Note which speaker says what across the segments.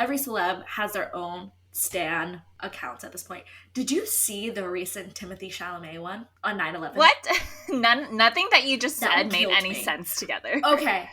Speaker 1: every celeb has their own stan accounts at this point. Did you see the recent Timothy Chalamet one on 9/11?
Speaker 2: What? Nothing that you just
Speaker 1: That
Speaker 2: said made
Speaker 1: killed
Speaker 2: any
Speaker 1: me.
Speaker 2: sense together.
Speaker 1: Okay.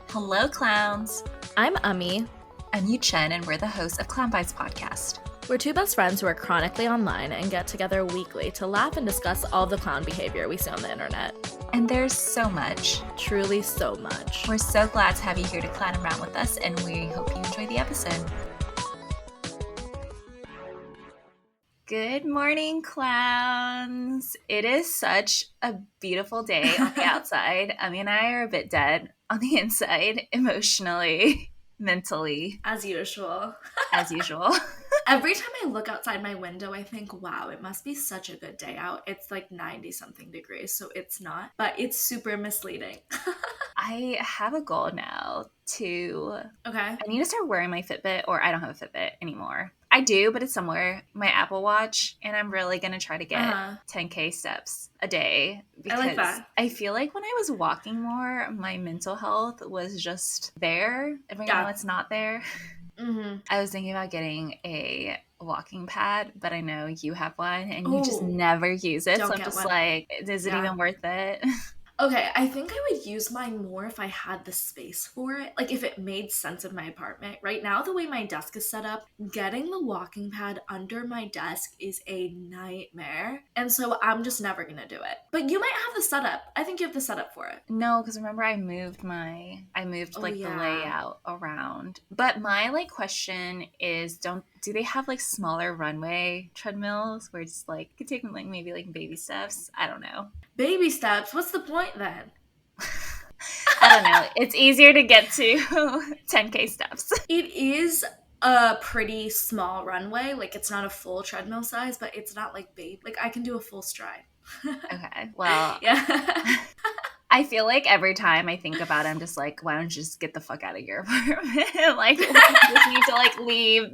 Speaker 2: Hello, clowns.
Speaker 3: I'm Ami.
Speaker 2: I'm Yu Chen, and we're the hosts of Clown Bites Podcast.
Speaker 3: We're two best friends who are chronically online and get together weekly to laugh and discuss all the clown behavior we see on the internet.
Speaker 2: And there's so much.
Speaker 3: Truly so much.
Speaker 2: We're so glad to have you here to clown around with us, and we hope you enjoy the episode. Good morning, clowns. It is such a beautiful day on the outside. Ami and I are a bit dead on the inside, emotionally, mentally.
Speaker 1: As usual.
Speaker 2: As usual.
Speaker 1: Every time I look outside my window, I think, wow, it must be such a good day out. It's like 90-something degrees, so it's not. But it's super misleading.
Speaker 2: I have a goal now to...
Speaker 1: Okay.
Speaker 2: I need to start wearing my Fitbit, or I don't have a Fitbit anymore. I do, but it's somewhere. My Apple Watch, and I'm really going to try to get 10K steps a day. Because
Speaker 1: I like that.
Speaker 2: I feel like when I was walking more, my mental health was just there. And right now it's not there.
Speaker 1: Mm-hmm.
Speaker 2: I was thinking about getting a walking pad, but I know you have one and you just never use it. So I'm just like, is it even worth it?
Speaker 1: Okay, I think I would use mine more if I had the space for it. Like if it made sense in my apartment. Right now, the way my desk is set up, getting the walking pad under my desk is a nightmare. And so I'm just never going to do it. But you might have the setup. I think you have the setup for it.
Speaker 2: No, because remember I moved the layout around. But my question is, do they have like smaller runway treadmills where it's like you could take them like maybe like baby steps? I don't know.
Speaker 1: Baby steps? What's the point then?
Speaker 2: I don't know. It's easier to get to 10K steps.
Speaker 1: It is a pretty small runway. Like it's not a full treadmill size, but it's not like baby. Like I can do a full stride.
Speaker 2: Okay. Well,
Speaker 1: yeah.
Speaker 2: I feel like every time I think about it, I'm just like, why don't you just get the fuck out of your apartment? Like, you just need to like leave.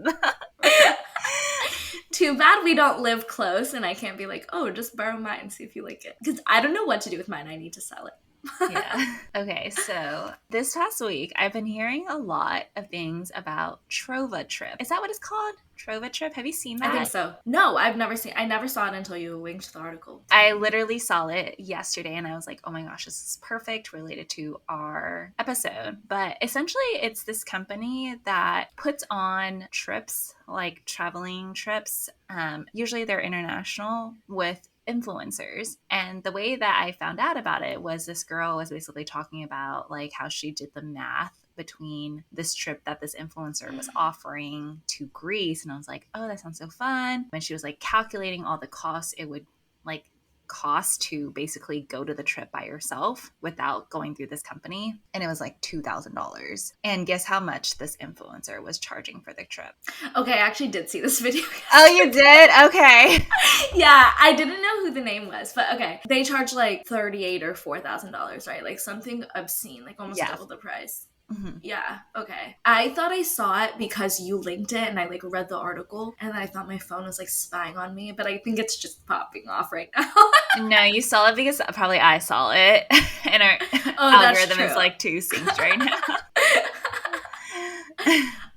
Speaker 1: Too bad we don't live close and I can't be like, oh, just borrow mine and see if you like it. Because I don't know what to do with mine. I need to sell it.
Speaker 2: Yeah. Okay, so this past week, I've been hearing a lot of things about TrovaTrip. Is that what it's called? TrovaTrip? Have you seen that?
Speaker 1: I think so. No, I never saw it until you linked the article.
Speaker 2: I literally saw it yesterday and I was like, oh my gosh, this is perfect related to our episode. But essentially, it's this company that puts on trips, like traveling trips. Usually they're international with influencers. And the way that I found out about it was this girl was basically talking about like how she did the math between this trip that this influencer was offering to Greece. And I was like, oh, that sounds so fun. And she was like calculating all the costs it would like cost to basically go to the trip by yourself without going through this company. And it was like $2,000. And guess how much this influencer was charging for the trip?
Speaker 1: Okay, I actually did see this video.
Speaker 2: Oh, you did? Okay.
Speaker 1: Yeah, I didn't know who the name was, but okay. They charge like $38,000 or $4,000, right? Like something obscene, like almost double the price.
Speaker 2: Mm-hmm.
Speaker 1: Yeah, okay. I thought I saw it because you linked it and I like read the article and I thought my phone was like spying on me, but I think it's just popping off right now.
Speaker 2: No, you saw it because probably I saw it and our algorithm is like too synced right now.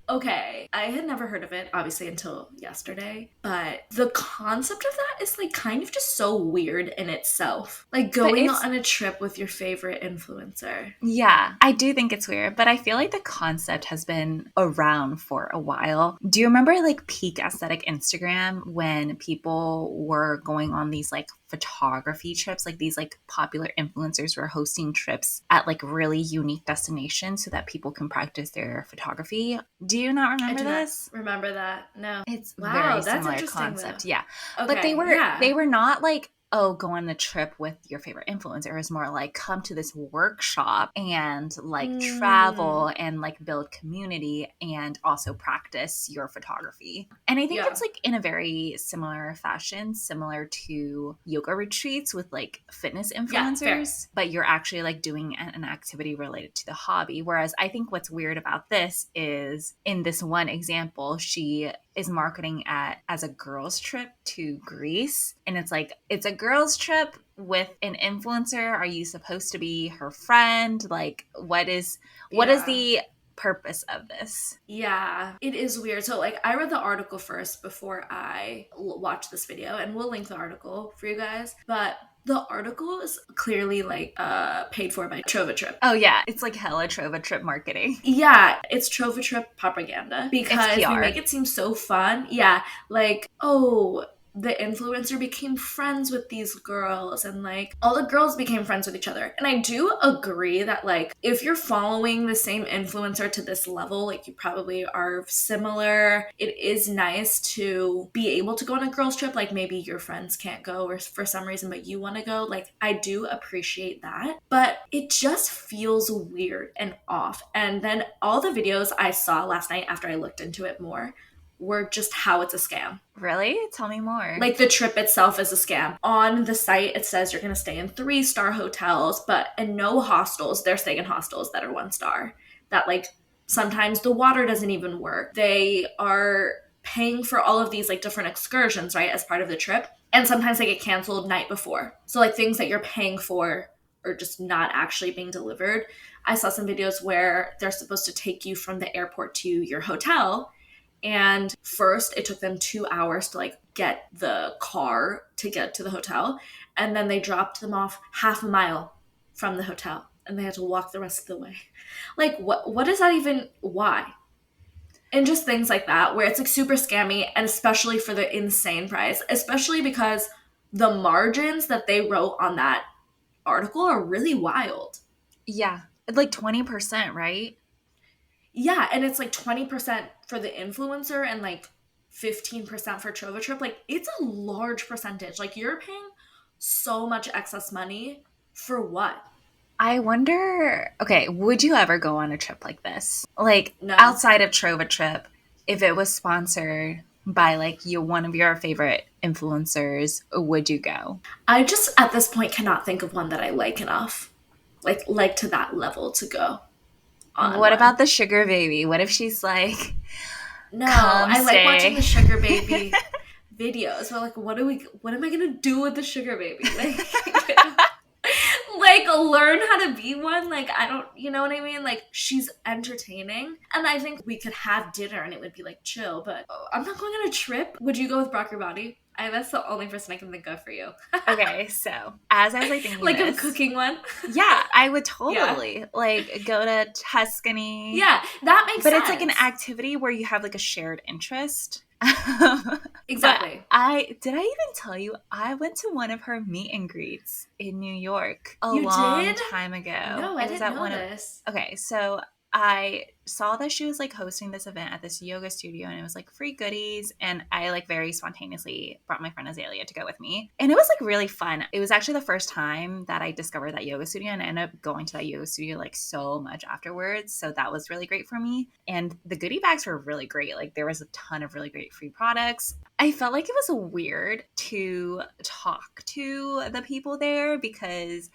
Speaker 1: Okay, I had never heard of it, obviously, until yesterday, but the concept of that is, like, kind of just so weird in itself. Like, going on a trip with your favorite influencer.
Speaker 2: Yeah, I do think it's weird, but I feel like the concept has been around for a while. Do you remember, like, peak aesthetic Instagram when people were going on these, like, photography trips? Like, these, like, popular influencers were hosting trips at, like, really unique destinations so that people can practice their photography. Do you not remember this?
Speaker 1: Remember that? No.
Speaker 2: It's very similar concept. Though. Yeah.
Speaker 1: Okay,
Speaker 2: but they were not like, oh, go on the trip with your favorite influencer. It was more like come to this workshop and like travel and like build community and also practice your photography. And I think it's like in a very similar fashion, similar to yoga retreats with like fitness influencers, but you're actually like doing an activity related to the hobby. Whereas I think what's weird about this is in this one example, she is marketing as a girls trip to Greece. And it's like, it's a girls trip, with an influencer? Are you supposed to be her friend? Like, what is
Speaker 1: Yeah.
Speaker 2: the purpose of this?
Speaker 1: Yeah, it is weird. So, like, I read the article first before I watched this video, and we'll link the article for you guys. But the article is clearly like paid for by TrovaTrip.
Speaker 2: Oh yeah, it's like hella TrovaTrip marketing.
Speaker 1: Yeah, it's TrovaTrip propaganda
Speaker 2: It's
Speaker 1: because they
Speaker 2: PR.
Speaker 1: make it seem so fun. Yeah, like, oh, the influencer became friends with these girls and like all the girls became friends with each other. And I do agree that like if you're following the same influencer to this level, like you probably are similar. It is nice to be able to go on a girls trip. Like maybe your friends can't go or for some reason, but you want to go. Like I do appreciate that, but it just feels weird and off. And then all the videos I saw last night after I looked into it more were just how it's a scam.
Speaker 2: Really? Tell me more.
Speaker 1: Like the trip itself is a scam. On the site, it says you're going to stay in 3-star hotels, but in no hostels. They're staying in hostels that are 1-star. That like sometimes the water doesn't even work. They are paying for all of these like different excursions, right, as part of the trip. And sometimes they get canceled night before. So like things that you're paying for are just not actually being delivered. I saw some videos where they're supposed to take you from the airport to your hotel. And first, it took them 2 hours to like get the car to get to the hotel. And then they dropped them off half a mile from the hotel and they had to walk the rest of the way. Like, what is that even? Why? And just things like that where it's like super scammy and especially for the insane price, especially because the margins that they wrote on that article are really wild.
Speaker 2: Yeah. Like 20%, right?
Speaker 1: Yeah, and it's like 20% for the influencer and like 15% for TrovaTrip. Like it's a large percentage. Like you're paying so much excess money for what?
Speaker 2: I wonder, okay, would you ever go on a trip like this? Like
Speaker 1: No.
Speaker 2: outside of TrovaTrip, if it was sponsored by like one of your favorite influencers, would you go?
Speaker 1: I just at this point cannot think of one that I like enough. Like to that level to go on
Speaker 2: What
Speaker 1: one.
Speaker 2: about the sugar baby? What if she's like,
Speaker 1: No,
Speaker 2: come
Speaker 1: I like watching
Speaker 2: stay?
Speaker 1: the sugar baby videos. But like what am I gonna do with the sugar baby? Like learn how to be one. Like I don't, you know what I mean? Like she's entertaining and I think we could have dinner and it would be like chill, but I'm not going on a trip. Would you go with Brock your body? That's the only person I can think of for you.
Speaker 2: Okay, so as I was like thinking
Speaker 1: Like
Speaker 2: this,
Speaker 1: a cooking one.
Speaker 2: yeah, I would totally like go to Tuscany.
Speaker 1: Yeah, that makes
Speaker 2: but
Speaker 1: sense.
Speaker 2: it's like an activity where you have like a shared interest.
Speaker 1: Exactly.
Speaker 2: But did I even tell you I went to one of her meet and greets in New York a
Speaker 1: You
Speaker 2: long
Speaker 1: did?
Speaker 2: time ago?
Speaker 1: No, I didn't know this.
Speaker 2: Okay, so I saw that she was like hosting this event at this yoga studio and it was like free goodies, and I like very spontaneously brought my friend Azalea to go with me, and it was like really fun. It was actually the first time that I discovered that yoga studio, and I ended up going to that yoga studio like so much afterwards, so that was really great for me. And the goodie bags were really great. Like there was a ton of really great free products. I felt like it was weird to talk to the people there because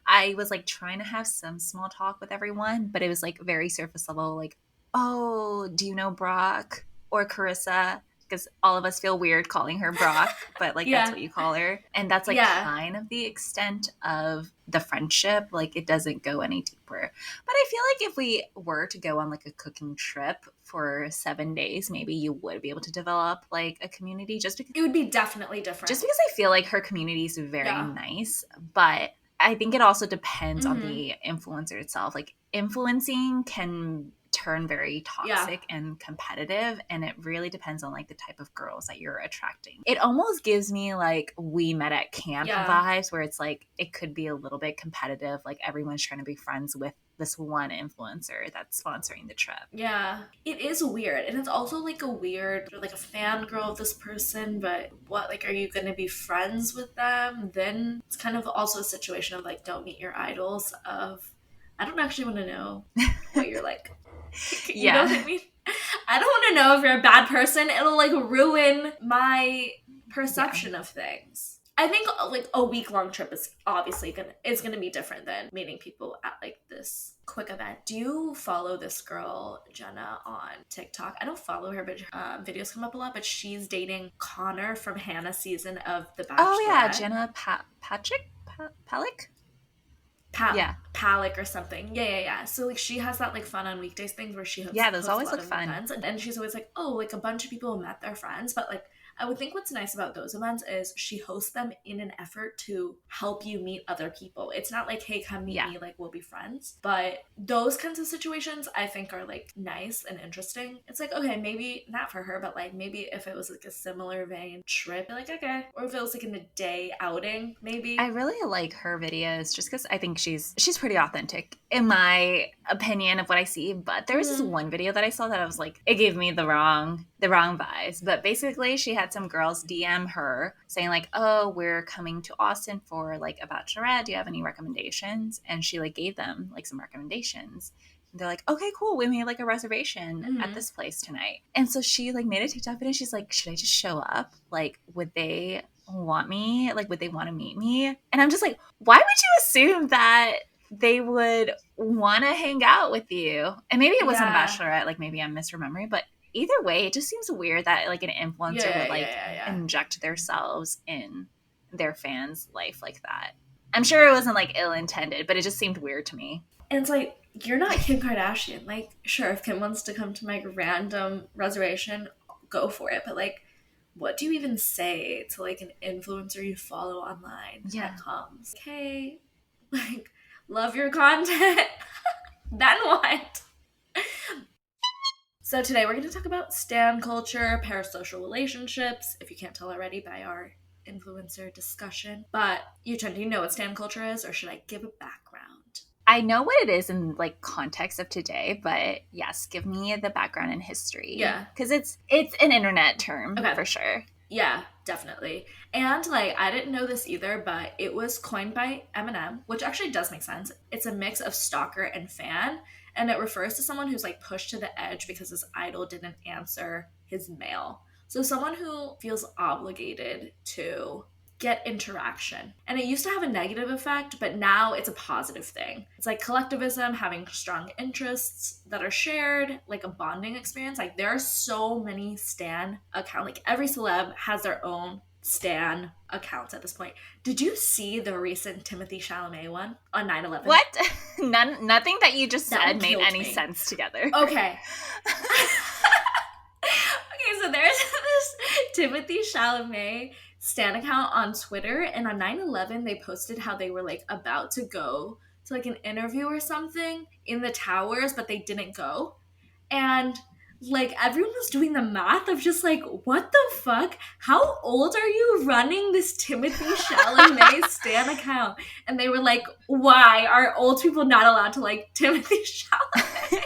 Speaker 2: I was like trying to have some small talk with everyone, but it was like very surface level, like, oh, do you know Brock or Carissa? Because all of us feel weird calling her Brock, but like
Speaker 1: Yeah.
Speaker 2: that's what you call her. And that's like
Speaker 1: Yeah.
Speaker 2: kind of the extent of the friendship. Like it doesn't go any deeper. But I feel like if we were to go on like a cooking trip for 7 days, maybe you would be able to develop like a community just because
Speaker 1: It would be definitely different.
Speaker 2: just because I feel like her community is very
Speaker 1: Yeah.
Speaker 2: nice. But I think it also depends on
Speaker 1: Mhm.
Speaker 2: the influencer itself. Like influencing can turn very toxic and competitive, and it really depends on like the type of girls that you're attracting. It almost gives me like we met at camp vibes, where it's like it could be a little bit competitive, like everyone's trying to be friends with this one influencer that's sponsoring the trip.
Speaker 1: Yeah, it is weird, and it's also like a weird, like a fangirl of this person, but what, like, are you gonna be friends with them? Then it's kind of also a situation of like, don't meet your idols. Of, I don't actually want to know what you're like. You know what I mean? I don't want to know if you're a bad person. It'll like ruin my perception of things. I think like a week-long trip is obviously gonna be different than meeting people at like this quick event. Do you follow this girl Jenna on TikTok? I don't follow her, but videos come up a lot. But she's dating Connor from Hannah's season of The Bachelor.
Speaker 2: Oh yeah, Jenna Patrick. Palik?
Speaker 1: Pa-
Speaker 2: Yeah.
Speaker 1: Palik or something. Yeah. So like she has that like fun on weekdays things where she
Speaker 2: Those
Speaker 1: hosts a
Speaker 2: always
Speaker 1: lot
Speaker 2: look
Speaker 1: of
Speaker 2: fun.
Speaker 1: events, and she's always like, oh, like a bunch of people met their friends, but like I would think what's nice about those events is she hosts them in an effort to help you meet other people. It's not like, hey, come meet me, like we'll be friends. But those kinds of situations I think are like nice and interesting. It's like, okay, maybe not for her, but like maybe if it was like a similar vein trip, like okay. Or if it was like in a day outing, maybe.
Speaker 2: I really like her videos just because I think she's pretty authentic in my opinion of what I see. But there was this one video that I saw that I was like, it gave me the wrong vibes. But basically she had some girls DM her saying like, oh, we're coming to Austin for like a bachelorette. Do you have any recommendations? And she like gave them like some recommendations. And they're like, okay, cool. We made like a reservation at this place tonight. And so she like made a TikTok video. She's like, should I just show up? Like, would they want me? Like, would they want to meet me? And I'm just like, why would you assume that they would want to hang out with you? And maybe it wasn't a bachelorette, like maybe I'm misremembering, but either way, it just seems weird that like an influencer would like inject themselves in their fans' life like that. I'm sure it wasn't like ill-intended, but it just seemed weird to me.
Speaker 1: And it's like, you're not Kim Kardashian. Like, sure, if Kim wants to come to my random reservation, go for it. But like, what do you even say to like an influencer you follow online that comes? Okay, like, love your content. Then what? So today we're going to talk about stan culture, parasocial relationships, if you can't tell already by our influencer discussion. But you do you know what stan culture is, or should I give a background?
Speaker 2: I know what it is in like context of today, but yes, give me the background and history.
Speaker 1: Yeah.
Speaker 2: Because it's an internet term for sure.
Speaker 1: Yeah, definitely. And like, I didn't know this either, but it was coined by Eminem, which actually does make sense. It's a mix of stalker and fan, and it refers to someone who's like pushed to the edge because his idol didn't answer his mail. So someone who feels obligated to get interaction. And it used to have a negative effect, but now it's a positive thing. It's like collectivism, having strong interests that are shared, like a bonding experience. Like there are so many stan accounts. Like every celeb has their own stan accounts at this point. Did you see the recent Timothy Chalamet one on 9/11?
Speaker 2: What? Nothing that you just said made any sense together.
Speaker 1: Okay. Okay, so there's this Timothy Chalamet stan account on Twitter, and on 9/11 they posted how they were like about to go to like an interview or something in the towers, but they didn't go. And like everyone was doing the math of just like, what the fuck? How old are you running this Timothy Chalamet stan account? And they were like, why are old people not allowed to like Timothy Chalamet?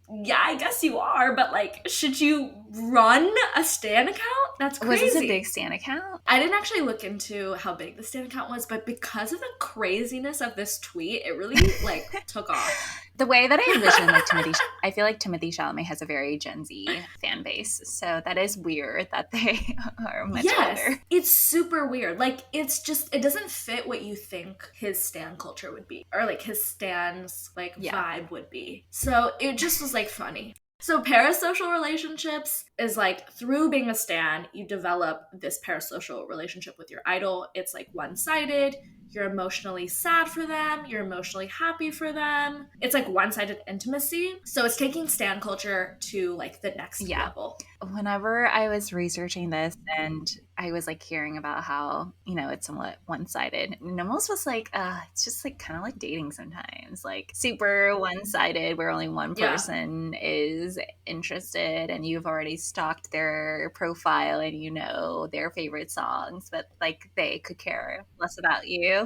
Speaker 1: Yeah, I guess you are, but like, should you run a stan account? That's crazy.
Speaker 2: Was this a big stan account?
Speaker 1: I didn't actually look into how big the stan account was, but because of the craziness of this tweet, it really like took off.
Speaker 2: The way that I envision like I feel like Timothy Chalamet has a very Gen Z fan base, so that is weird that they are much older.
Speaker 1: It's super weird. Like it's just, it doesn't fit what you think his stan culture would be, or like his stan's like vibe would be. So it just was like funny. So parasocial relationships is like through being a stan, you develop this parasocial relationship with your idol. It's like one-sided. You're emotionally sad for them. You're emotionally happy for them. It's like one-sided intimacy. So it's taking stan culture to like the next level.
Speaker 2: Whenever I was researching this and I was like hearing about how, you know, it's somewhat one-sided, and almost was like, it's just like kind of like dating sometimes, like super one-sided where only one person is interested and you've already stalked their profile and you know their favorite songs, but like they could care less about you.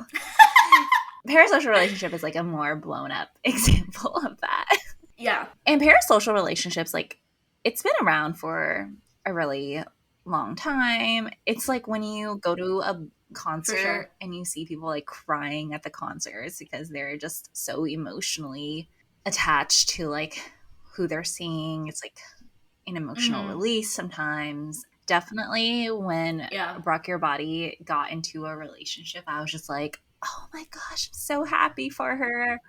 Speaker 2: Parasocial relationship is like a more blown up example of that.
Speaker 1: Yeah.
Speaker 2: And parasocial relationships, like, it's been around for a really long time. It's like when you go to a concert and you see people like crying at the concerts because they're just so emotionally attached to like who they're seeing. It's like an emotional release sometimes. Definitely when Rock Your Body got into a relationship, I was just like, oh my gosh, I'm so happy for her.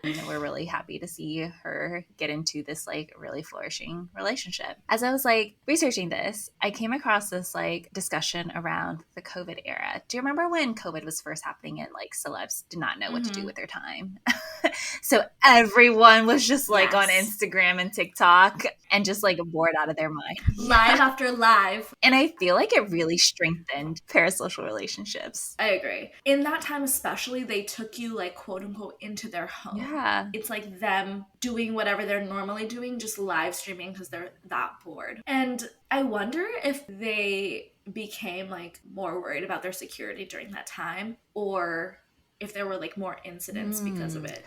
Speaker 2: We're really happy to see her get into this like really flourishing relationship. As I was like researching this, I came across this like discussion around the COVID era. Do you remember when COVID was first happening and like celebs did not know what to do with their time? So everyone was just like on Instagram and TikTok and just like bored out of their mind.
Speaker 1: Live after live.
Speaker 2: And I feel like it really strengthened parasocial relationships.
Speaker 1: I agree. In that time especially, they took you like quote unquote into their home.
Speaker 2: Yeah.
Speaker 1: It's like them doing whatever they're normally doing, just live streaming because they're that bored. And I wonder if they became like more worried about their security during that time, or if there were like more incidents because of it.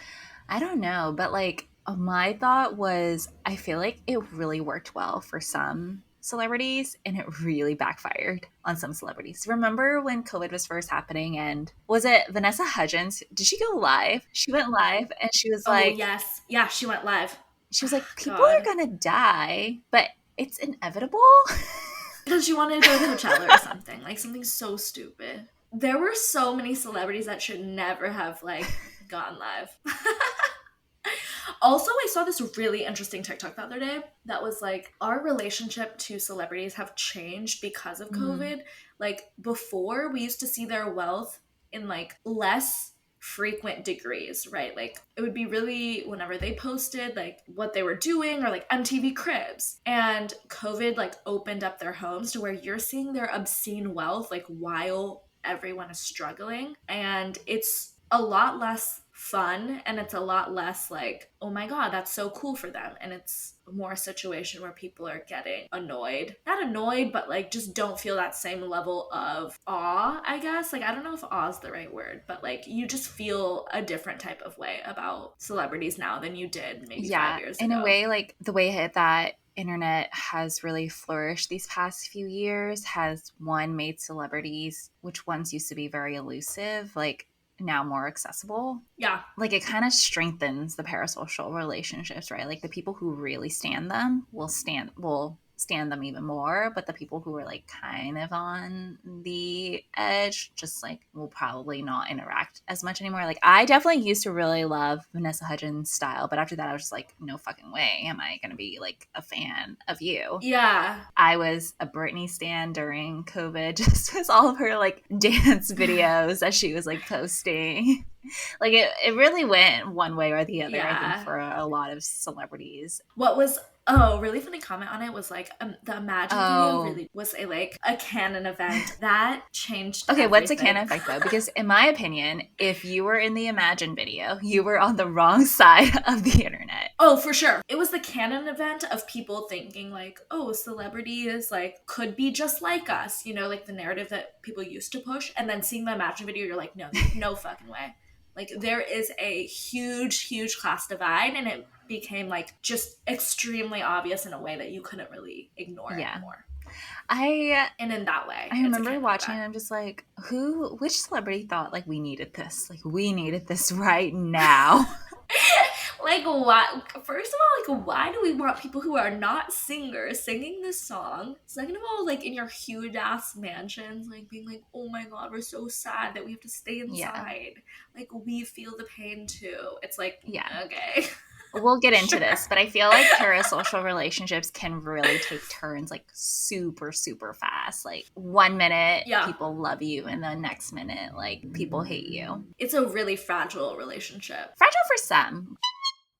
Speaker 2: I don't know, but like my thought was I feel like it really worked well for some celebrities and it really backfired on some celebrities. Remember when COVID was first happening and was it Vanessa Hudgens? Did she go live? She went live and she was like,
Speaker 1: yes. Yeah, she went live.
Speaker 2: She was like, people are going to die, but it's inevitable.
Speaker 1: Because she wanted to go to Coachella or something, like something so stupid. There were so many celebrities that should never have like gone live. Also, I saw this really interesting TikTok the other day that was like, our relationship to celebrities have changed because of COVID. Like before, we used to see their wealth in like less frequent degrees, right? Like it would be really whenever they posted like what they were doing or like MTV Cribs. And COVID like opened up their homes to where you're seeing their obscene wealth like while everyone is struggling. And it's a lot less fun and it's a lot less like, oh my god, that's so cool for them. And it's more a situation where people are getting annoyed, not annoyed, but like just don't feel that same level of awe, I guess. Like I don't know if awe is the right word, but like you just feel a different type of way about celebrities now than you did maybe 5 years ago.
Speaker 2: In a way, like the way that internet has really flourished these past few years has made celebrities, which once used to be very elusive, like now more accessible.
Speaker 1: Yeah.
Speaker 2: Like it kind of strengthens the parasocial relationships, right? Like the people who really stand them will stand them even more, but the people who are like kind of on the edge just like will probably not interact as much anymore. Like I definitely used to really love Vanessa Hudgens' style, but after that I was just like, no fucking way am I gonna be like a fan of you.
Speaker 1: Yeah.
Speaker 2: I was a Britney stan during COVID, just with all of her like dance videos that she was like posting. Like it really went one way or the other, I think, for a lot of celebrities.
Speaker 1: What was really funny comment on it was like the Imagine video really was a canon event that changed everything.
Speaker 2: What's a canon effect though? Because in my opinion, if you were in the Imagine video, you were on the wrong side of the internet.
Speaker 1: Oh, for sure. It was the canon event of people thinking like, oh, celebrities like could be just like us, you know, like the narrative that people used to push. And then seeing the Imagine video, you're like, no fucking way. Like there is a huge class divide, and it became like just extremely obvious in a way that you couldn't really ignore anymore. And in that way,
Speaker 2: I remember watching and I'm just like, which celebrity thought like we needed this? Like we needed this right now.
Speaker 1: Like, why? First of all, like, why do we want people who are not singers singing this song? Second of all, like, in your huge-ass mansions, like, being like, oh my god, we're so sad that we have to stay inside. Yeah. Like, we feel the pain, too. It's like, okay.
Speaker 2: We'll get into this, but I feel like parasocial relationships can really take turns like super, super fast. Like 1 minute, people love you, and the next minute, like, people hate you.
Speaker 1: It's a really fragile relationship.
Speaker 2: Fragile for some.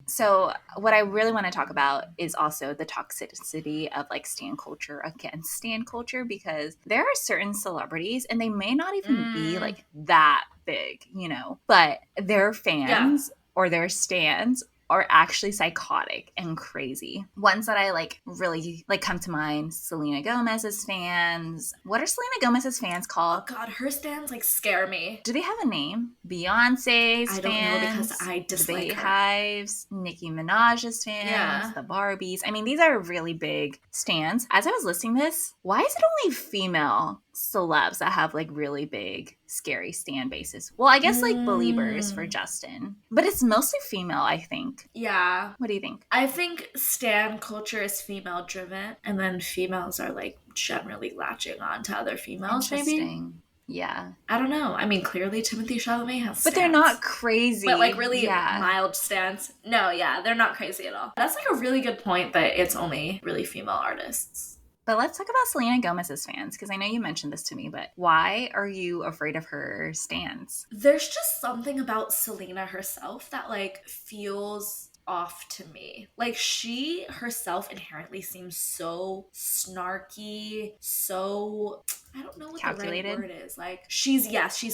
Speaker 2: So what I really want to talk about is also the toxicity of like stan culture against stan culture, because there are certain celebrities and they may not even be like that big, you know, but their fans or their stans are actually psychotic and crazy. Ones that I like really like come to mind: Selena Gomez's fans. What are Selena Gomez's fans called?
Speaker 1: Oh god, her stans like scare me.
Speaker 2: Do they have a name? Beyonce's fans.
Speaker 1: I don't know because I dislike
Speaker 2: the
Speaker 1: her.
Speaker 2: Beehives, Nicki Minaj's fans, the Barbies. I mean, these are really big stans. As I was listening to this, why is it only female celebs that have like really big scary stan bases? Well, I guess like Beliebers for Justin, but it's mostly female, I think.
Speaker 1: Yeah.
Speaker 2: What do you think?
Speaker 1: I think stan culture is female driven, and then females are like generally latching on to other females. Maybe.
Speaker 2: Yeah.
Speaker 1: I don't know. I mean, clearly Timothée Chalamet has
Speaker 2: But
Speaker 1: stans.
Speaker 2: they're not crazy.
Speaker 1: But like really
Speaker 2: yeah.
Speaker 1: mild stans. No, yeah, they're not crazy at all. That's like a really good point that it's only really female artists.
Speaker 2: But let's talk about Selena Gomez's fans, because I know you mentioned this to me, but why are you afraid of her stans?
Speaker 1: There's just something about Selena herself that like feels off to me. Like she herself inherently seems so snarky, so I don't know what
Speaker 2: Calculated?
Speaker 1: the right word is. Like she's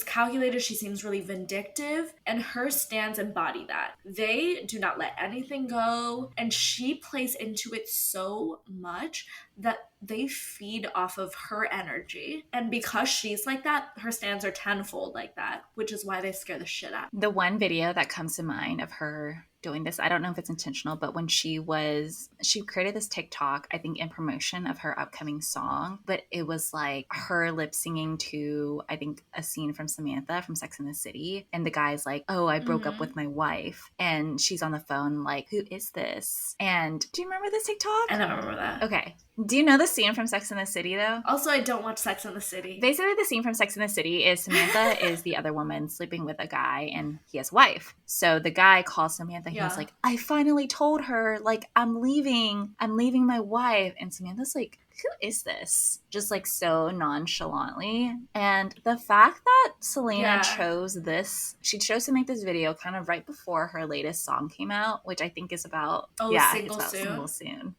Speaker 1: calculated, she seems really vindictive, and her stands embody that. They do not let anything go, and she plays into it so much that they feed off of her energy. And because she's like that, her stands are tenfold like that, which is why they scare the shit out.
Speaker 2: The one video that comes to mind of her doing this, I don't know if it's intentional, but when she created this TikTok, I think in promotion of her upcoming song, but it was like her lip singing to, I think, a scene from Samantha from Sex and the City. And the guy's like, oh, I broke up with my wife. And she's on the phone like, who is this? And do you remember this TikTok?
Speaker 1: I don't remember that.
Speaker 2: Okay. Do you know the scene from Sex and the City, though?
Speaker 1: Also, I don't watch Sex and the City.
Speaker 2: Basically, the scene from Sex and the City is Samantha is the other woman sleeping with a guy, and he has a wife. So the guy calls Samantha. Yeah. He's like, I finally told her, like, I'm leaving my wife. And Samantha's like, who is this? Just like so nonchalantly. And the fact that Selena chose she chose to make this video kind of right before her latest song came out, which I think is about, Single Soon.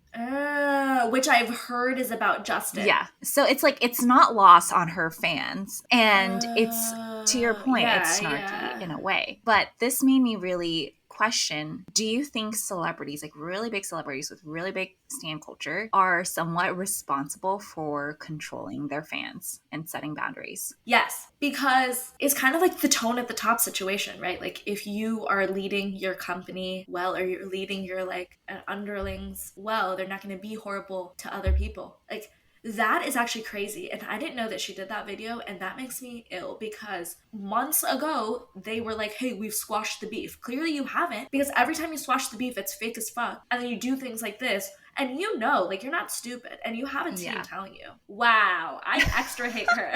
Speaker 1: Which I've heard is about Justin.
Speaker 2: Yeah. So it's like, it's not lost on her fans. And it's, to your point, it's snarky in a way. But this made me really question, do you think celebrities, like really big celebrities with really big stan culture, are somewhat responsible for controlling their fans and setting boundaries?
Speaker 1: Yes, because it's kind of like the tone at the top situation, right? Like if you are leading your company well, or you're leading your like underlings well, they're not going to be horrible to other people. Like that is actually crazy. And I didn't know that she did that video, and that makes me ill because months ago they were like, hey, we've squashed the beef. Clearly you haven't, because every time you squash the beef, it's fake as fuck. And then you do things like this, and like you're not stupid, and you have a team telling you. Wow, I extra hate her.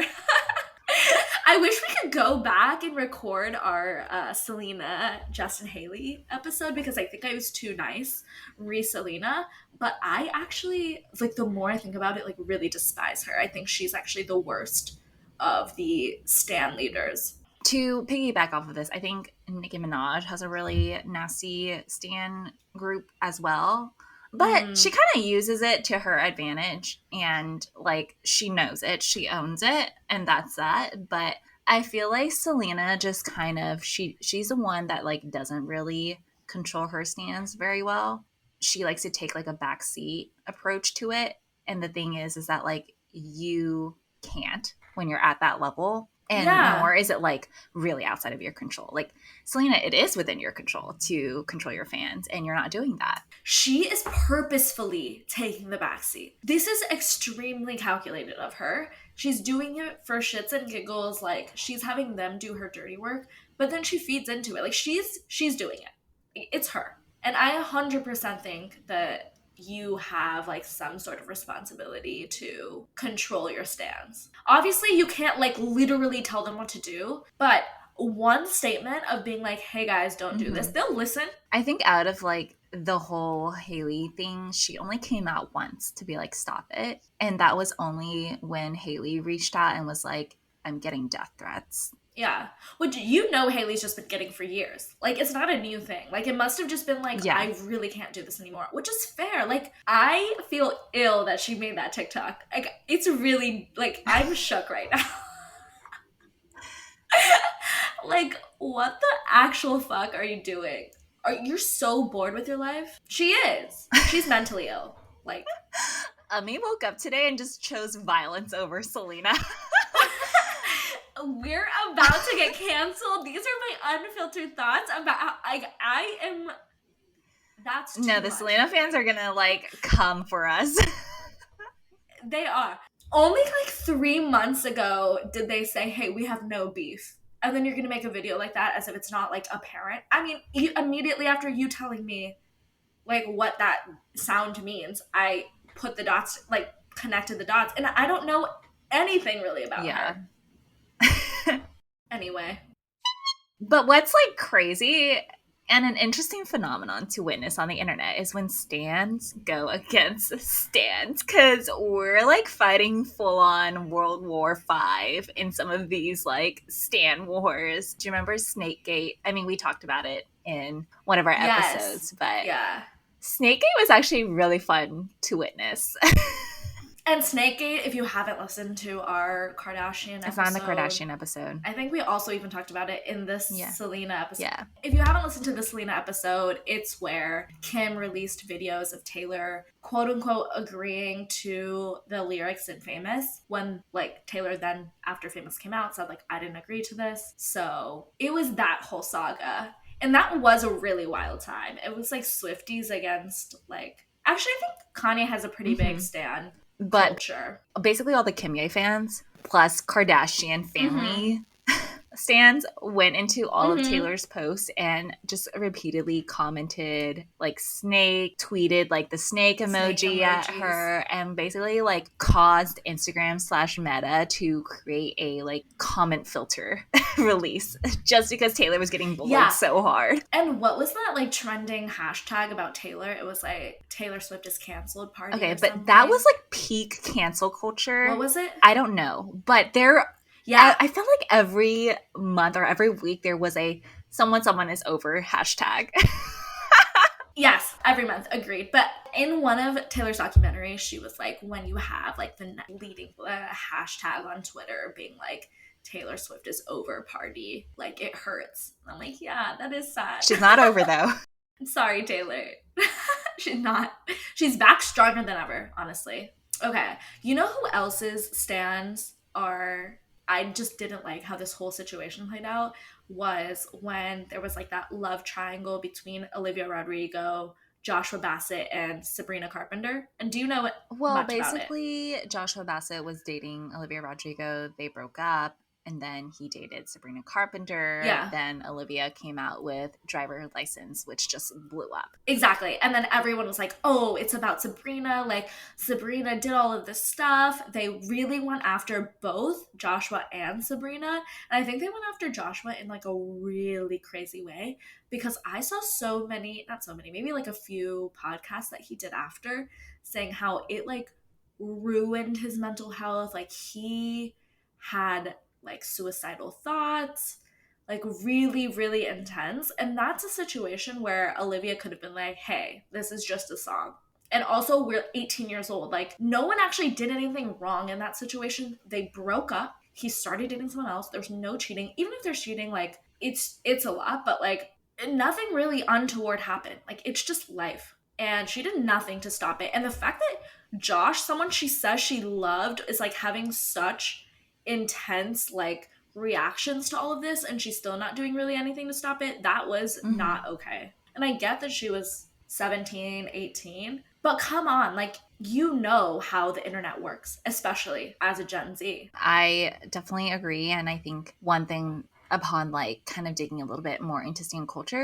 Speaker 1: I wish we could go back and record our Selena, Justin Haley episode, because I think I was too nice re-Selena. But I actually, like, the more I think about it, like, really despise her. I think she's actually the worst of the stan leaders.
Speaker 2: To piggyback off of this, I think Nicki Minaj has a really nasty stan group as well. But she kind of uses it to her advantage, and like she knows it, she owns it, and that's that. But I feel like Selena just kind of she's the one that like doesn't really control her stans very well. She likes to take like a backseat approach to it, and the thing is that like you can't when you're at that level. And nor is it like really outside of your control. Like Selena, it is within your control to control your fans, and you're not doing that.
Speaker 1: She is purposefully taking the backseat. This is extremely calculated of her. She's doing it for shits and giggles, like she's having them do her dirty work, but then she feeds into it. Like she's doing it. It's her. And I 100% think that you have like some sort of responsibility to control your stans. Obviously, you can't like literally tell them what to do, but one statement of being like, hey guys, don't do this, they'll listen.
Speaker 2: I think out of like the whole Haley thing, she only came out once to be like, stop it. And that was only when Haley reached out and was like, I'm getting death threats.
Speaker 1: Yeah. Which Haley's just been getting for years. Like, it's not a new thing. Like, it must have just been like, I really can't do this anymore. Which is fair. Like, I feel ill that she made that TikTok. Like, it's really, like, I'm shook right now. Like, what the actual fuck are you doing? You're so bored with your life? She is. She's mentally ill. Like,
Speaker 2: Ami woke up today and just chose violence over Selena.
Speaker 1: We're about to get canceled. These are my unfiltered thoughts about how I am. That's too
Speaker 2: the
Speaker 1: much.
Speaker 2: Selena fans are gonna like come for us.
Speaker 1: They are. Only like 3 months ago did they say, hey, we have no beef. And then you're gonna make a video like that as if it's not like apparent. I mean, immediately after you telling me like what that sound means, I put the dots, like connected the dots, and I don't know anything really about her. Anyway.
Speaker 2: But what's like crazy and an interesting phenomenon to witness on the internet is when stans go against stans, because we're like fighting full on World War V in some of these like stan wars. Do you remember Snakegate? I mean, we talked about it in one of our episodes, but
Speaker 1: yeah.
Speaker 2: Snakegate was actually really fun to witness.
Speaker 1: And Snakegate, if you haven't listened to our Kardashian episode.
Speaker 2: It's on the Kardashian episode.
Speaker 1: I think we also even talked about it in this Selena episode.
Speaker 2: Yeah.
Speaker 1: If you haven't listened to the Selena episode, it's where Kim released videos of Taylor, quote unquote, agreeing to the lyrics in Famous, when like Taylor then, after Famous came out, said like, I didn't agree to this. So it was that whole saga. And that was a really wild time. It was like Swifties against like, actually I think Kanye has a pretty big stan.
Speaker 2: But
Speaker 1: culture.
Speaker 2: Basically all the Kim Ye fans plus Kardashian family stans went into all of Taylor's posts and just repeatedly commented like snake, tweeted like the snake emoji at her, and basically like caused Instagram/Meta to create a like comment filter release just because Taylor was getting bullied so hard.
Speaker 1: And what was that like trending hashtag about Taylor? It was like Taylor Swift is canceled party.
Speaker 2: Okay, but that was like peak cancel culture.
Speaker 1: What was it?
Speaker 2: I don't know, but I felt like every month or every week there was a someone is over hashtag.
Speaker 1: Yes, every month, agreed. But in one of Taylor's documentaries, she was like, when you have like the leading hashtag on Twitter being like, Taylor Swift is over party, like it hurts. And I'm like, yeah, that is sad.
Speaker 2: She's not over though.
Speaker 1: I'm sorry, Taylor. She's not. She's back stronger than ever, honestly. Okay, you know who else's stans are... I just didn't like how this whole situation played out, was when there was like that love triangle between Olivia Rodrigo, Joshua Bassett, and Sabrina Carpenter. And do you know what?
Speaker 2: Well, basically, Joshua Bassett was dating Olivia Rodrigo. They broke up. And then he dated Sabrina Carpenter.
Speaker 1: Yeah.
Speaker 2: Then Olivia came out with Driver License, which just blew up.
Speaker 1: Exactly. And then everyone was like, oh, it's about Sabrina. Like, Sabrina did all of this stuff. They really went after both Joshua and Sabrina. And I think they went after Joshua in like a really crazy way, because I saw maybe like a few podcasts that he did after saying how it like ruined his mental health. Like he had like suicidal thoughts, like really, really intense. And that's a situation where Olivia could have been like, hey, this is just a song. And also we're 18 years old. Like no one actually did anything wrong in that situation. They broke up. He started dating someone else. There's no cheating. Even if there's cheating, like it's a lot, but like nothing really untoward happened. Like it's just life. And she did nothing to stop it. And the fact that Josh, someone she says she loved, is like having such intense like reactions to all of this, and she's still not doing really anything to stop it, that was not okay. And I get that she was 17, 18, but come on, like you know how the internet works, especially as a Gen Z.
Speaker 2: I definitely agree. And I think one thing upon like kind of digging a little bit more into stan culture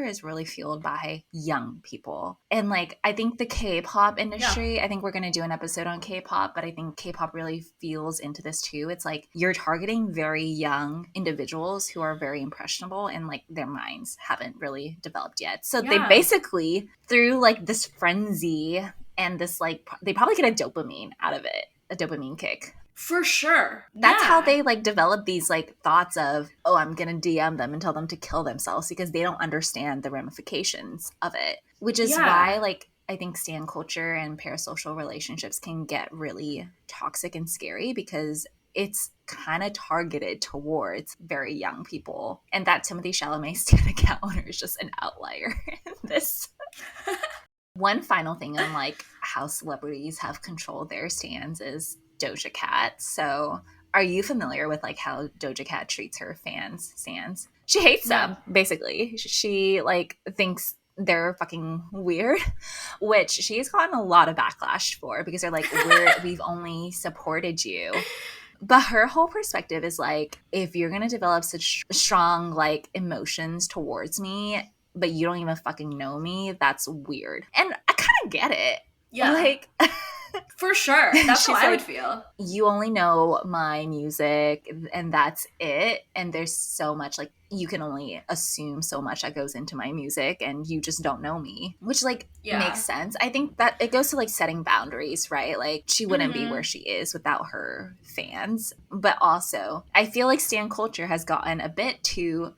Speaker 2: is really fueled by young people. And like I think the K-pop industry, I think we're going to do an episode on K-pop, but I think K-pop really feels into this too. It's like you're targeting very young individuals who are very impressionable and like their minds haven't really developed yet. So they basically, through like this frenzy and this like, they probably get a dopamine out of it, a dopamine kick.
Speaker 1: For sure.
Speaker 2: That's how they like develop these like thoughts of, oh, I'm going to DM them and tell them to kill themselves, because they don't understand the ramifications of it, which is why like I think stan culture and parasocial relationships can get really toxic and scary, because it's kind of targeted towards very young people. And that Timothée Chalamet stan account owner is just an outlier in this. One final thing on like how celebrities have controlled their stans is Doja Cat. So are you familiar with like how Doja Cat treats her stans? She hates them, basically. She like thinks they're fucking weird, which she's gotten a lot of backlash for, because they're like, we've only supported you. But her whole perspective is like, if you're going to develop such strong like emotions towards me, but you don't even fucking know me, that's weird. And I kind of get it.
Speaker 1: Yeah.
Speaker 2: Like
Speaker 1: For sure. That's how
Speaker 2: She's
Speaker 1: I
Speaker 2: like,
Speaker 1: would feel.
Speaker 2: you only know my music and that's it. And there's so much, like, you can only assume so much that goes into my music and you just don't know me, which like makes
Speaker 1: Yeah.
Speaker 2: sense. I think that it goes to like setting boundaries, right? Like she wouldn't be where
Speaker 1: Mm-hmm.
Speaker 2: she is without her fans. But also I feel like stan culture has gotten a bit too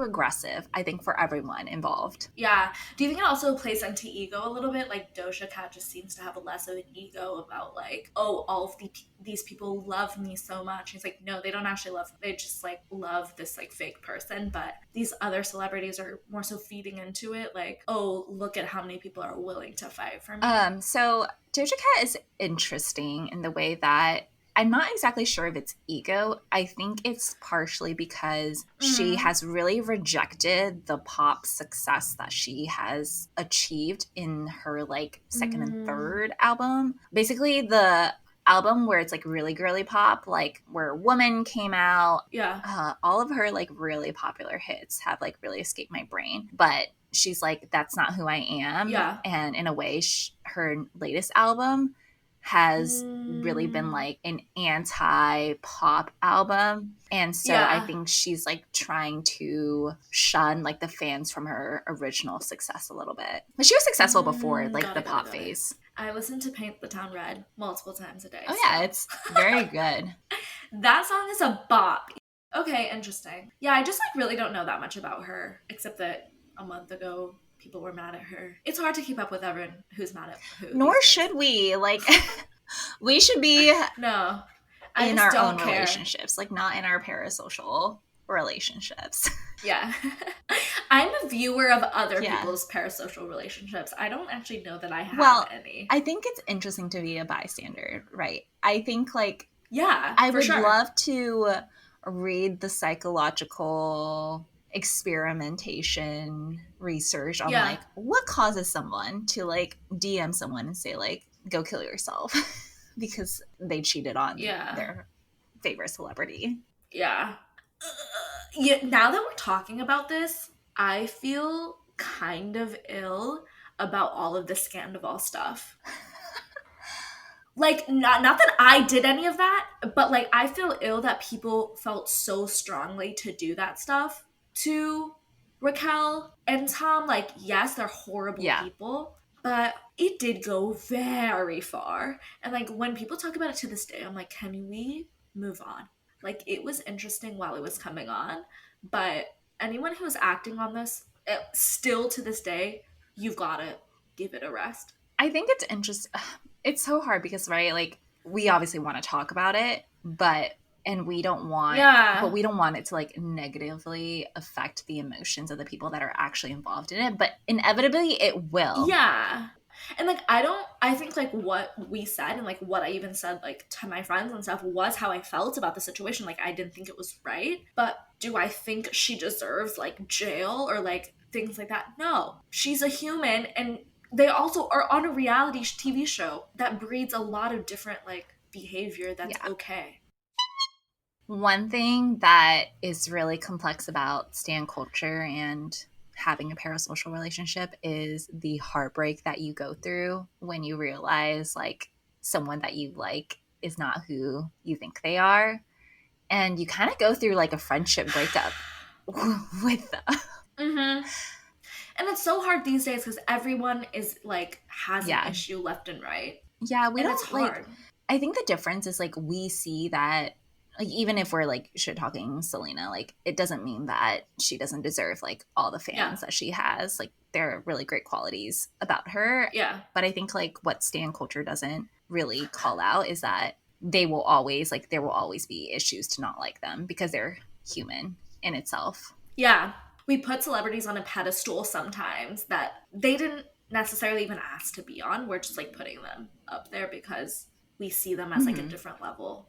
Speaker 2: aggressive, I think, for everyone involved.
Speaker 1: Yeah. Do you think it also plays into ego a little bit? Like Doja Cat just seems to have less of an ego about like, oh, all of these people love me so much. He's like, no, they don't actually love. They just like love this like fake person. But these other celebrities are more so feeding into it. Like, oh, look at how many people are willing to fight for me.
Speaker 2: So Doja Cat is interesting in the way that I'm not exactly sure if it's ego. I think it's partially because she
Speaker 1: Mm-hmm.
Speaker 2: has really rejected the pop success that she has achieved in her like second and third album. Basically, the album where it's like really girly pop, like where Woman came out.
Speaker 1: Yeah.
Speaker 2: All of her like really popular hits have like really escaped my brain. But she's like, that's not who I am.
Speaker 1: Yeah.
Speaker 2: And in a way, her latest album has really been like an anti-pop album. And so I
Speaker 1: Yeah.
Speaker 2: think she's like trying to shun like the fans from her original success a little bit. But she was successful before like
Speaker 1: Got
Speaker 2: the
Speaker 1: it,
Speaker 2: pop
Speaker 1: got it.
Speaker 2: phase.
Speaker 1: I listen to Paint the Town Red multiple times a day.
Speaker 2: Oh yeah, it's very good.
Speaker 1: That song is a bop. Okay, interesting. Yeah, I just like really don't know that much about her, except that a month ago people were mad at her. It's hard to keep up with everyone who's mad at who.
Speaker 2: Nor
Speaker 1: these days.
Speaker 2: should we. Like, we should be
Speaker 1: No, I
Speaker 2: in
Speaker 1: just
Speaker 2: our
Speaker 1: don't
Speaker 2: own
Speaker 1: care.
Speaker 2: relationships, like not in our parasocial relationships.
Speaker 1: Yeah. I'm a viewer of other
Speaker 2: Yeah.
Speaker 1: people's parasocial relationships. I don't actually know that I have
Speaker 2: Well,
Speaker 1: any.
Speaker 2: I think it's interesting to be a bystander, right? I think like
Speaker 1: Yeah,
Speaker 2: I
Speaker 1: for
Speaker 2: would
Speaker 1: sure.
Speaker 2: love to read the psychological experimentation research on
Speaker 1: Yeah.
Speaker 2: like what causes someone to like DM someone and say like go kill yourself because they cheated on
Speaker 1: Yeah.
Speaker 2: their favorite celebrity.
Speaker 1: Yeah. Yeah. Now that we're talking about this, I feel kind of ill about all of the Scandival stuff. Like, not that I did any of that, but like I feel ill that people felt so strongly to do that stuff to Raquel and Tom. Like, yes, they're horrible
Speaker 2: Yeah.
Speaker 1: people, but it did go very far. And like when people talk about it to this day, I'm like, can we move on? Like, it was interesting while it was coming on, but anyone who is acting on this, still to this day, you've got to give it a rest.
Speaker 2: I think it's interesting. It's so hard because, right, like we obviously want to talk about it, but we don't want,
Speaker 1: Yeah.
Speaker 2: but we don't want it to like negatively affect the emotions of the people that are actually involved in it. But inevitably, it will.
Speaker 1: Yeah. And like I think like what we said and like what I even said like to my friends and stuff was how I felt about the situation. Like I didn't think it was right, but do I think she deserves like jail or like things like that? No. She's a human, and they also are on a reality TV show that breeds a lot of different like behavior that's okay.
Speaker 2: One thing that is really complex about stan culture and having a parasocial relationship is the heartbreak that you go through when you realize like someone that you like is not who you think they are, and you kind of go through like a friendship breakup with them.
Speaker 1: Mm-hmm. And it's so hard these days because everyone is like has an issue left and right.
Speaker 2: Yeah, we
Speaker 1: and
Speaker 2: don't
Speaker 1: it's hard.
Speaker 2: like. I think the difference is like we see that like even if we're like shit talking Selena, like it doesn't mean that she doesn't deserve like all the fans that she has. Like there are really great qualities about her.
Speaker 1: Yeah.
Speaker 2: But I think like what stan culture doesn't really call out is that there will always be issues to not like them because they're human in itself.
Speaker 1: Yeah. We put celebrities on a pedestal sometimes that they didn't necessarily even ask to be on. We're just like putting them up there because we see them as like a different level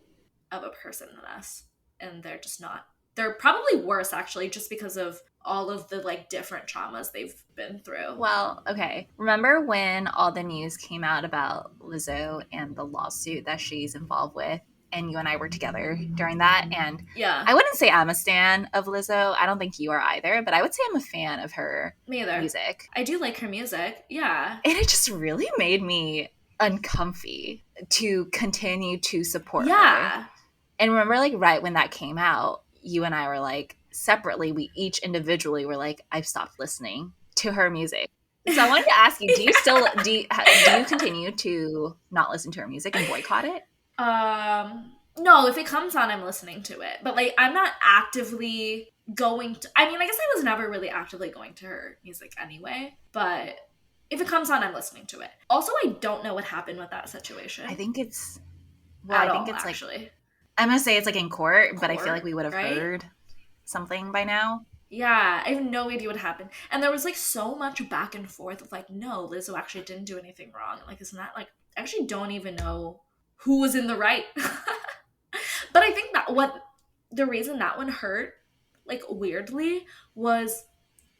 Speaker 1: of a person than us. And they're just not. They're probably worse actually just because of all of the like different traumas they've been through.
Speaker 2: Well, okay. Remember when all the news came out about Lizzo and the lawsuit that she's involved with? And you and I were together during that. And I wouldn't say I'm a stan of Lizzo. I don't think you are either. But I would say I'm a fan of her music.
Speaker 1: I do like her music. Yeah.
Speaker 2: And it just really made me uncomfy to continue to support her.
Speaker 1: Yeah.
Speaker 2: And remember, like, right when that came out, you and I were like, separately, we each individually were like, I've stopped listening to her music. So I wanted to ask you, do you still, do you continue to not listen to her music and boycott it?
Speaker 1: No, if it comes on, I'm listening to it. But, like, I'm not actively going to, I mean, I guess I was never really actively going to her music anyway. But if it comes on, I'm listening to it. Also, I don't know what happened with that situation.
Speaker 2: I think it's,
Speaker 1: actually.
Speaker 2: like, I'm going to say it's like in court, but I feel like we would have heard something by now.
Speaker 1: Yeah, I have no idea what happened. And there was, like, so much back and forth of, like, no, Lizzo actually didn't do anything wrong. Like, isn't that, like, I actually don't even know who was in the right. But I think that the reason that one hurt, like, weirdly, was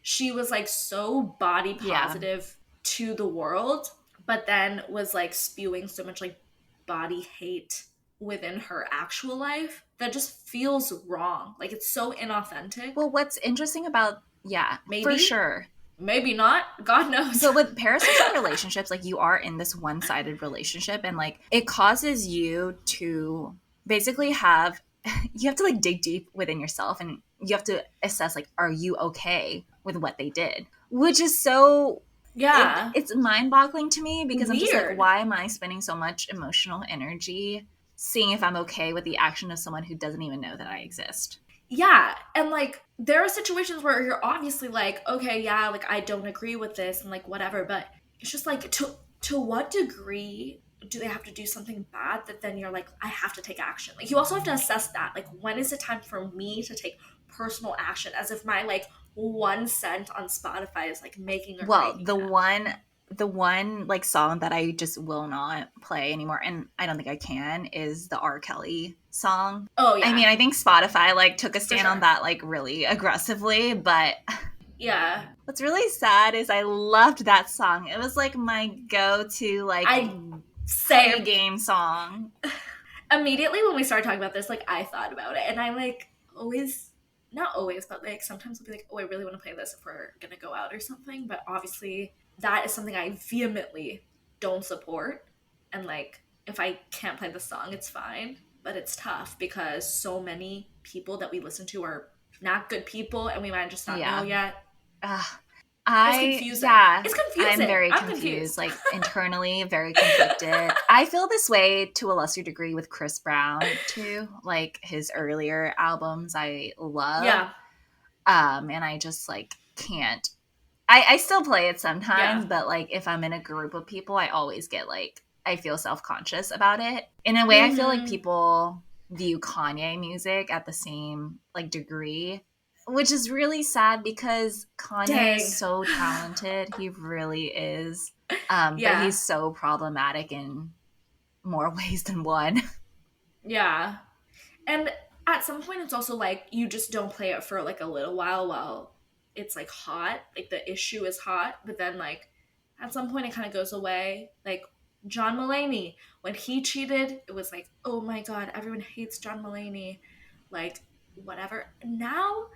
Speaker 1: she was, like, so body positive to the world, but then was, like, spewing so much, like, body hate within her actual life that just feels wrong. Like, it's so inauthentic.
Speaker 2: Well, what's interesting about, maybe, for sure.
Speaker 1: Maybe not. God knows.
Speaker 2: But with parasocial relationships, like, you are in this one-sided relationship, and, like, it causes you to basically you have to, like, dig deep within yourself, and you have to assess, like, are you okay with what they did? Which is so...
Speaker 1: Yeah.
Speaker 2: It's mind-boggling to me because
Speaker 1: Weird.
Speaker 2: I'm just like, why am I spending so much emotional energy seeing if I'm okay with the action of someone who doesn't even know that I exist?
Speaker 1: Yeah, and, like, there are situations where you're obviously like, okay, yeah, like, I don't agree with this and, like, whatever, but it's just like, to what degree do they have to do something bad that then you're like, I have to take action? Like, you also have to assess that. Like, when is it time for me to take personal action? As if my, like, 1 cent on Spotify is, like, making or breaking
Speaker 2: the one like song that I just will not play anymore, and I don't think I can, is the R. Kelly song.
Speaker 1: Oh yeah.
Speaker 2: I mean, I think Spotify, like, took a stand on that, like, really aggressively, but
Speaker 1: yeah.
Speaker 2: What's really sad is I loved that song. It was, like, my go-to, like, game song.
Speaker 1: Immediately when we started talking about this, like, I thought about it, and I, like, not always, but, like, sometimes I'll be like, oh, I really want to play this if we're gonna go out or something, but obviously that is something I vehemently don't support, and, like, if I can't play the song, it's fine, but it's tough because so many people that we listen to are not good people, and we might just not know yet. It's confusing.
Speaker 2: Yeah,
Speaker 1: it's confusing.
Speaker 2: I'm very confused. Like, internally, very conflicted. I feel this way to a lesser degree with Chris Brown too. Like, his earlier albums, I love.
Speaker 1: Yeah.
Speaker 2: And I just, like, can't. I still play it sometimes, but, like, if I'm in a group of people, I always get, like, I feel self-conscious about it. In a way, I feel like people view Kanye music at the same, like, degree, which is really sad because Kanye is so talented. He really is. But he's so problematic in more ways than one.
Speaker 1: Yeah. And at some point, it's also, like, you just don't play it for, like, a little while it's, like, hot. Like, the issue is hot. But then, like, at some point, it kind of goes away. Like, John Mulaney, when he cheated, it was like, oh my God, everyone hates John Mulaney. Like, whatever. Now,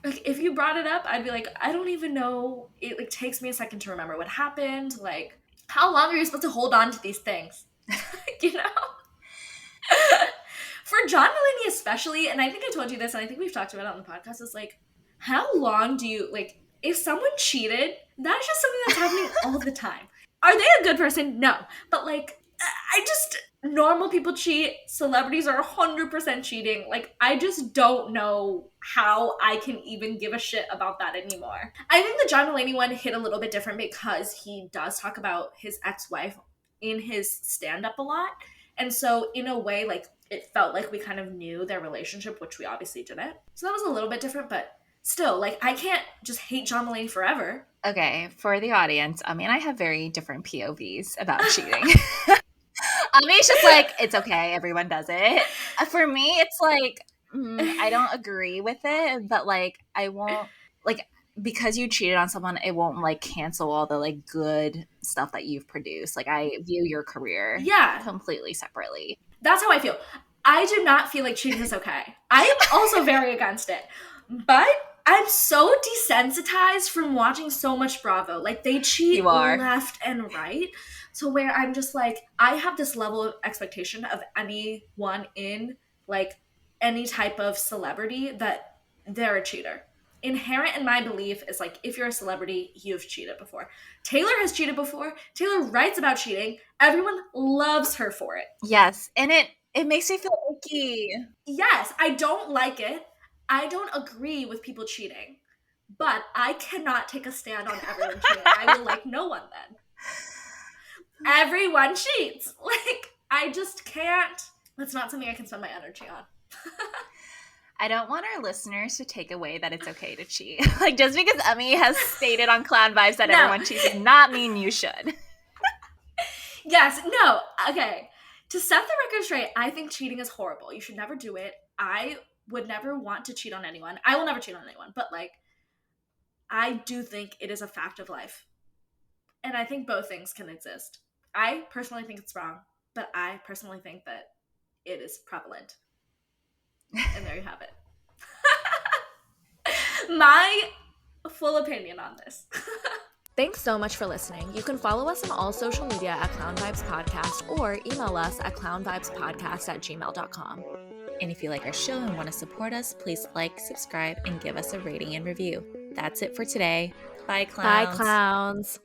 Speaker 1: like, if you brought it up, I'd be like, I don't even know. It, like, takes me a second to remember what happened. Like, how long are you supposed to hold on to these things? You know? For John Mulaney especially, and I think I told you this, and I think we've talked about it on the podcast, is like, how long do you, like, if someone cheated, that's just something that's happening all the time. Are they a good person? No. But, like, normal people cheat. Celebrities are 100% cheating. Like, I just don't know how I can even give a shit about that anymore. I think the John Mulaney one hit a little bit different because he does talk about his ex-wife in his stand-up a lot. And so, in a way, like, it felt like we kind of knew their relationship, which we obviously didn't. So that was a little bit different, but still, like, I can't just hate John Mulaney forever.
Speaker 2: Okay, for the audience, I mean, I have very different POVs about cheating. It's just like, it's okay, everyone does it. For me, it's like, I don't agree with it, but, like, I won't, like, because you cheated on someone, it won't, like, cancel all the, like, good stuff that you've produced. Like, I view your career completely separately.
Speaker 1: That's how I feel. I do not feel like cheating is okay. I am also very against it. But I'm so desensitized from watching so much Bravo. Like, they cheat
Speaker 2: You are.
Speaker 1: left and right. So where I'm just like, I have this level of expectation of anyone in, like, any type of celebrity that they're a cheater. Inherent in my belief is, like, if you're a celebrity, you've cheated before. Taylor has cheated before. Taylor writes about cheating. Everyone loves her for it.
Speaker 2: Yes, and it makes me feel icky.
Speaker 1: Yes, I don't like it. I don't agree with people cheating, but I cannot take a stand on everyone cheating. I will like no one then. Everyone cheats. Like, I just can't. That's not something I can spend my energy on.
Speaker 2: I don't want our listeners to take away that it's okay to cheat. Like, just because Emmy has stated on Clown Vibes that everyone cheats does not mean you should.
Speaker 1: Yes, no, okay. To set the record straight, I think cheating is horrible. You should never do it. I would never want to cheat on anyone. I will never cheat on anyone, but, like, I do think it is a fact of life. And I think both things can exist. I personally think it's wrong, but I personally think that it is prevalent. And there you have it. My full opinion on this.
Speaker 3: Thanks so much for listening. You can follow us on all social media at Clown Vibes Podcast or email us at clownvibespodcast@gmail.com.
Speaker 2: And if you like our show and want to support us, please like, subscribe, and give us a rating and review. That's it for today. Bye, clowns.
Speaker 3: Bye, clowns.